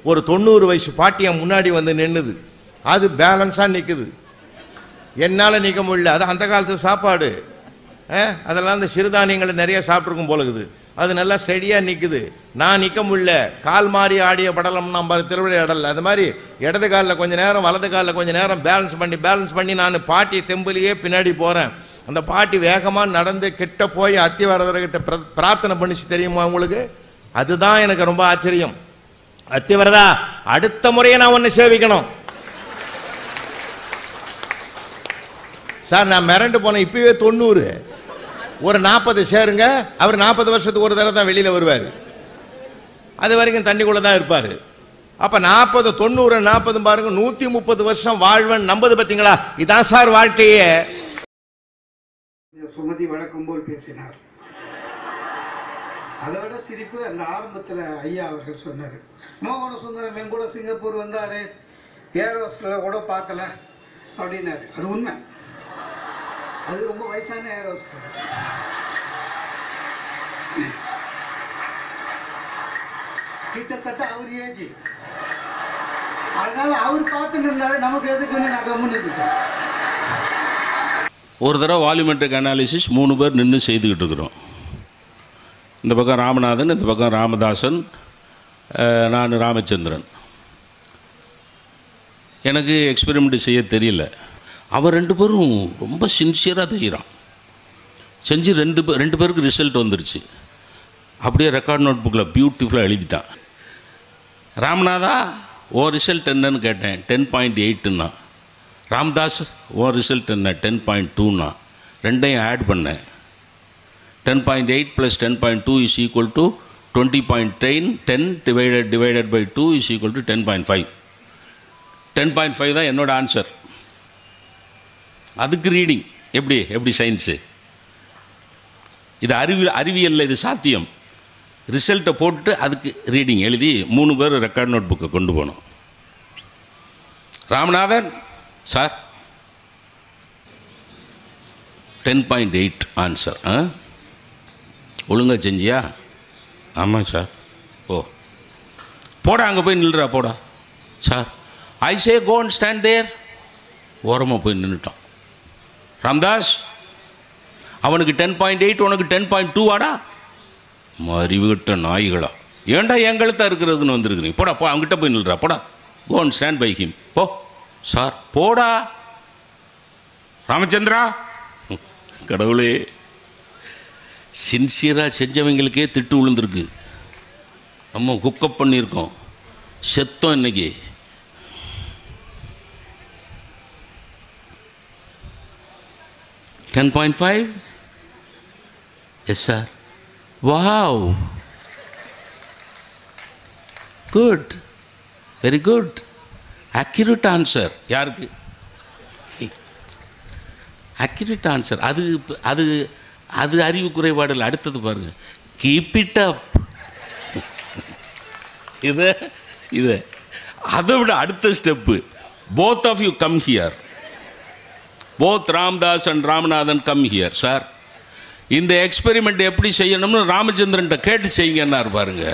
ஒரு 90 வயசு பாட்டியா முன்னாடி வந்து நின்னுது. அது பேலன்ஸாக நிற்குது. என்னால் நிற்க முடியல. அது அந்த காலத்து சாப்பாடு. அதெல்லாம் அந்த சிறுதானியங்களை நிறைய சாப்பிட்ருக்கும் போலக்குது. அது நல்லா ஸ்டெடியாக நிற்குது. நான் நிற்க முடியல. கால் மாறி ஆடிய படலம் நம்ம திருவிளையாடல் அது மாதிரி இடது காலில் கொஞ்சம் நேரம் வலது காலில் கொஞ்சம் நேரம் பேலன்ஸ் பண்ணி நான் பாட்டி தெம்பிலேயே பின்னாடி போகிறேன். அந்த பாட்டி வேகமாக நடந்து கிட்ட போய் அத்திவரதர்கிட்ட பிரார்த்தனை பண்ணிச்சு. தெரியுமா உங்களுக்கு? அதுதான் எனக்கு ரொம்ப ஆச்சரியம். அத்திவரதா, அடுத்த முறையை நான் ஒன்று சேவிக்கணும் சார். நான் மிரண்டு போனேன். இப்பவே 90, ஒரு 40 சேருங்க. அவர் 40 வருஷத்துக்கு ஒரு தடவை தான் வெளியில் வருவார். அது வரைக்கும் தண்ணிக்குள்ளே தான் இருப்பார். அப்போ 40, 90, 40 பாருங்க, 130 வருஷம் வாழ்வன் நம்பது. பார்த்தீங்களா? இதான் சார் வாழ்க்கையே. சுமதி வழக்கம் போல் பேசினார். அதோட சிரிப்பு அந்த ஆரம்பத்தில் ஐயா அவர்கள் சொன்னார். மோகன சுந்தரம் என் கூட சிங்கப்பூர் வந்தார், ஏரோஸ்டில் கூட பார்க்கல அப்படின்னாரு. அது உண்மை. அது ரொம்ப வயசான ஏரோஸ்டர். கிட்டத்தட்ட அவர் ஏஜ். அதனால அவர் பார்த்துட்டு இருந்தாரு. நமக்கு எதுக்குன்னு நான் கம்முன்னு இருக்கேன். ஒரு தடவை வால்யூமெட்ரிக் அனாலிசிஸ் 3 பேர் நின்று செய்துக்கிட்டு இருக்கிறோம். இந்த பக்கம் ராமநாதன், இந்த பக்கம் ராமதாசன், நான் ராமச்சந்திரன். எனக்கு எக்ஸ்பெரிமெண்ட் செய்ய தெரியல. அவர் 2 பேரும் ரொம்ப சின்சியராக செய்கிறான். செஞ்சு 2 பேருக்கு ரிசல்ட் வந்துருச்சு. அப்படியே ரெக்கார்ட் நோட் புக்கில் பியூட்டிஃபுல்லாக எழுதிட்டான். ராமநாதா, ஓ ரிசல்ட் என்னன்னு கேட்டேன். 10.8ன்னா. ராம்தாஸ், ஓ ரிசல்ட் என்ன? 10.2ன்னா. ரெண்டையும் ஆட் பண்ணேன். 10.8 + 10.2 is equal to 20.10. 10 divided by 2 is equal to 10.5. 10.5 தான் என்னோட ஆன்சர். அதுக்கு ரீடிங் எப்படி சயின்ஸு? இது அறிவியலில் இது சாத்தியம். ரிசல்ட்டை போட்டு அதுக்கு ரீடிங் எழுதி 3 பேர் ரெக்கார்ட் நோட் புக்கை கொண்டு போனோம். Ramanathan sir 10.8 answer. ஒழுங்காக செஞ்சியா? ஆமாம் சார். ஓ போடா, அங்கே போய் நில்றா போடா. Sir I say go and stand there. ஓரமாக போய் நின்றுட்டான். ராம்தாஸ், அவனுக்கு 10.8, உனக்கு 10.2 ஆடா? அறிவுகிட்ட நாய்களா? ஏன்டா எங்களுத்தான் இருக்கிறதுன்னு வந்துருக்குறீங்க? போடா போ, அவங்ககிட்ட போய் நில்றா போடா. Go and stand by him. போ சார் போடா. ராமச்சந்திரா, கடவுளே, சின்சியராக செஞ்சவங்களுக்கே திட்டு விழுந்திருக்கு. நம்ம குக்கப் பண்ணியிருக்கோம், செத்தோம் இன்னைக்கு. $10.5? Yes, sir. Wow. Good. Very good. Accurate answer. யாருக்கு? Accurate answer. அது அறிவு குறைபாடில். அடுத்தது பாருங்க. Keep it up. இது அதை விட அடுத்த step. Both of you come here. Both Ramdas and Ramanathan come here, sir. இந்த எக்ஸ்பெரிமெண்ட் எப்படி செய்யணும்னு ராமச்சந்திரன்ட்ட கேட்டு செய்யுங்கன்னார் பாருங்க.